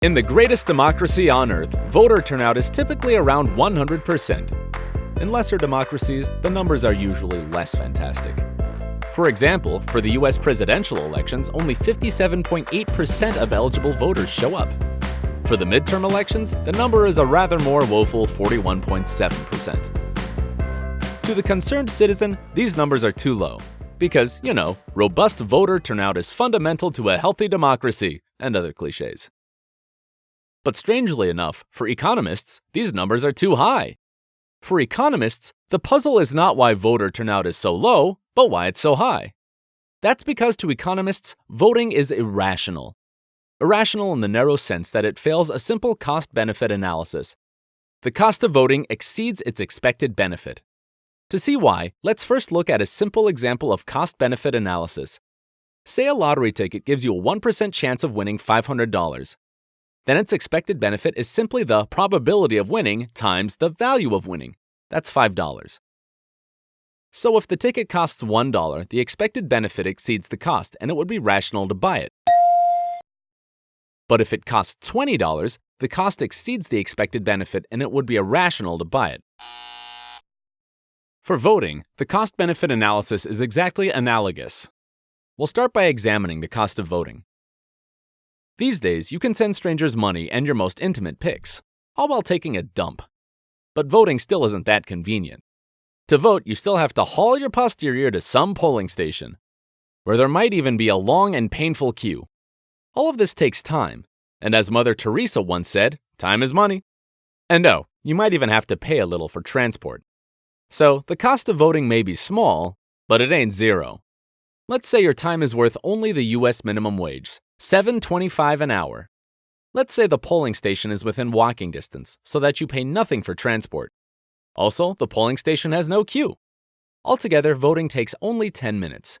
In the greatest democracy on Earth, voter turnout is typically around 100%. In lesser democracies, the numbers are usually less fantastic. For example, for the US presidential elections, only 57.8% of eligible voters show up. For the midterm elections, the number is a rather more woeful 41.7%. To the concerned citizen, these numbers are too low. Because, robust voter turnout is fundamental to a healthy democracy, and other cliches. But strangely enough, for economists, these numbers are too high. For economists, the puzzle is not why voter turnout is so low, but why it's so high. That's because to economists, voting is irrational. Irrational in the narrow sense that it fails a simple cost-benefit analysis. The cost of voting exceeds its expected benefit. To see why, let's first look at a simple example of cost-benefit analysis. Say a lottery ticket gives you a 1% chance of winning $500. Then its expected benefit is simply the probability of winning times the value of winning. That's $5. So if the ticket costs $1, the expected benefit exceeds the cost, and it would be rational to buy it. But if it costs $20, the cost exceeds the expected benefit, and it would be irrational to buy it. For voting, the cost-benefit analysis is exactly analogous. We'll start by examining the cost of voting. These days, you can send strangers money and your most intimate pics, all while taking a dump. But voting still isn't that convenient. To vote, you still have to haul your posterior to some polling station, where there might even be a long and painful queue. All of this takes time, and as Mother Teresa once said, time is money. And no, you might even have to pay a little for transport. So, the cost of voting may be small, but it ain't zero. Let's say your time is worth only the US minimum wage, $7.25 an hour. Let's say the polling station is within walking distance, so that you pay nothing for transport. Also, the polling station has no queue. Altogether, voting takes only 10 minutes.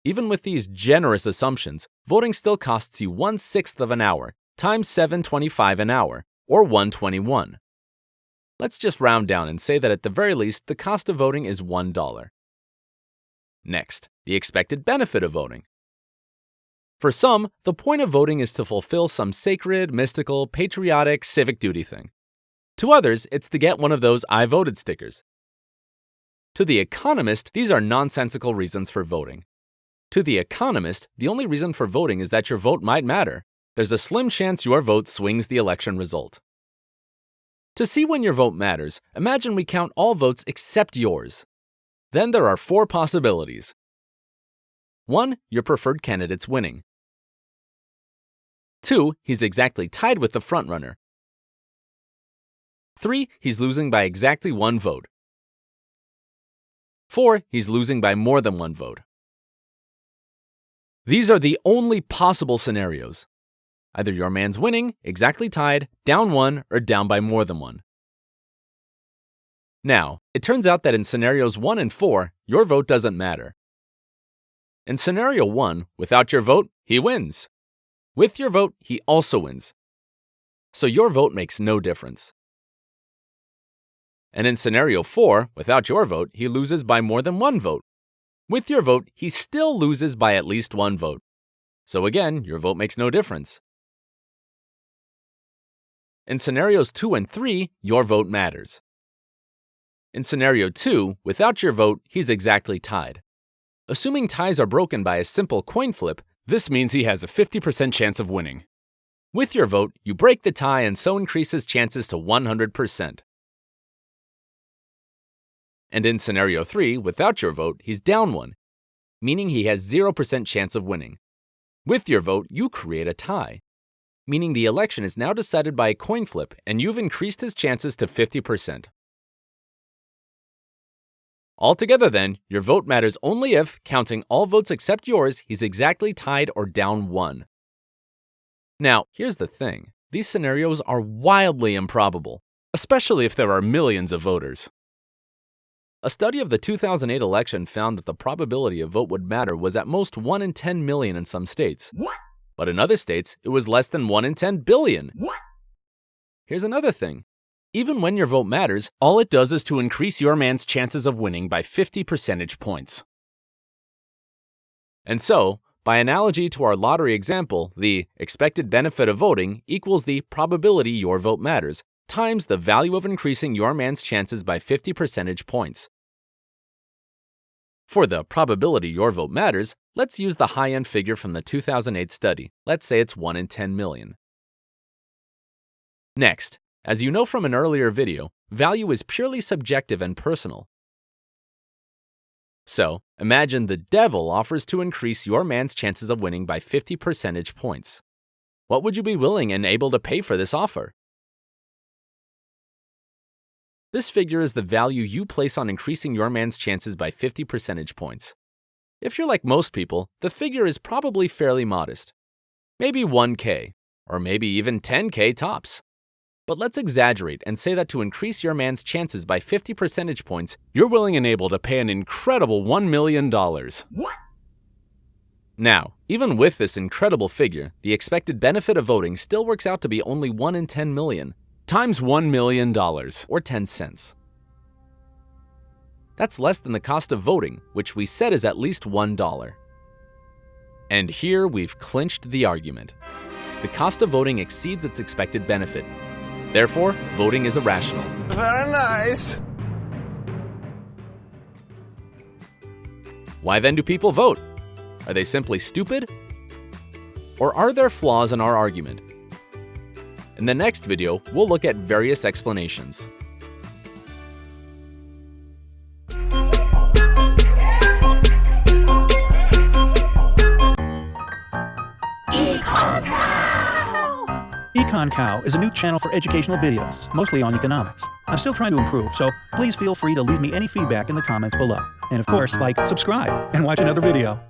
Even with these generous assumptions, voting still costs you 1/6 of an hour, times $7.25 an hour, or $1.21. Let's just round down and say that at the very least, the cost of voting is $1. Next, the expected benefit of voting. For some, the point of voting is to fulfill some sacred, mystical, patriotic, civic duty thing. To others, it's to get one of those I voted stickers. To the economist, these are nonsensical reasons for voting. To the economist, the only reason for voting is that your vote might matter. There's a slim chance your vote swings the election result. To see when your vote matters, imagine we count all votes except yours. Then there are 4 possibilities. 1. Your preferred candidate's winning. 2. He's exactly tied with the frontrunner. 3. He's losing by exactly 1 vote. 4. He's losing by more than 1 vote. These are the only possible scenarios. Either your man's winning, exactly tied, down 1, or down by more than 1. Now, it turns out that in scenarios 1 and 4, your vote doesn't matter. In scenario 1, without your vote, he wins. With your vote, he also wins. So your vote makes no difference. And in scenario 4, without your vote, he loses by more than 1 vote. With your vote, he still loses by at least 1 vote. So again, your vote makes no difference. In scenarios 2 and 3, your vote matters. In scenario 2, without your vote, he's exactly tied. Assuming ties are broken by a simple coin flip, this means he has a 50% chance of winning. With your vote, you break the tie and so increase his chances to 100%. And in scenario 3, without your vote, he's down 1, meaning he has 0% chance of winning. With your vote, you create a tie, meaning the election is now decided by a coin flip and you've increased his chances to 50%. Altogether then, your vote matters only if, counting all votes except yours, he's exactly tied or down 1. Now, here's the thing. These scenarios are wildly improbable, especially if there are millions of voters. A study of the 2008 election found that the probability a vote would matter was at most 1 in 10 million in some states. What? But in other states, it was less than 1 in 10 billion. What? Here's another thing. Even when your vote matters, all it does is to increase your man's chances of winning by 50 percentage points. And so, By analogy to our lottery example, the expected benefit of voting equals the probability your vote matters times the value of increasing your man's chances by 50 percentage points. For the probability your vote matters, let's use the high-end figure from the 2008 study. Let's say it's 1 in 10 million. Next, as you know from an earlier video, value is purely subjective and personal. So, imagine the devil offers to increase your man's chances of winning by 50 percentage points. What would you be willing and able to pay for this offer? This figure is the value you place on increasing your man's chances by 50 percentage points. If you're like most people, the figure is probably fairly modest. Maybe 1K, or maybe even 10K tops. But let's exaggerate and say that to increase your man's chances by 50 percentage points, you're willing and able to pay an incredible $1 million. What? Now, even with this incredible figure, the expected benefit of voting still works out to be only 1 in 10 million. Times $1 million, or 10 cents. That's less than the cost of voting, which we said is at least $1. And here we've clinched the argument. The cost of voting exceeds its expected benefit. Therefore, voting is irrational. Very nice. Why then do people vote? Are they simply stupid? Or are there flaws in our argument? In the next video, we'll look at various explanations. Econ Cow is a new channel for educational videos, mostly on economics. I'm still trying to improve, so please feel free to leave me any feedback in the comments below. And of course, like, subscribe, and watch another video.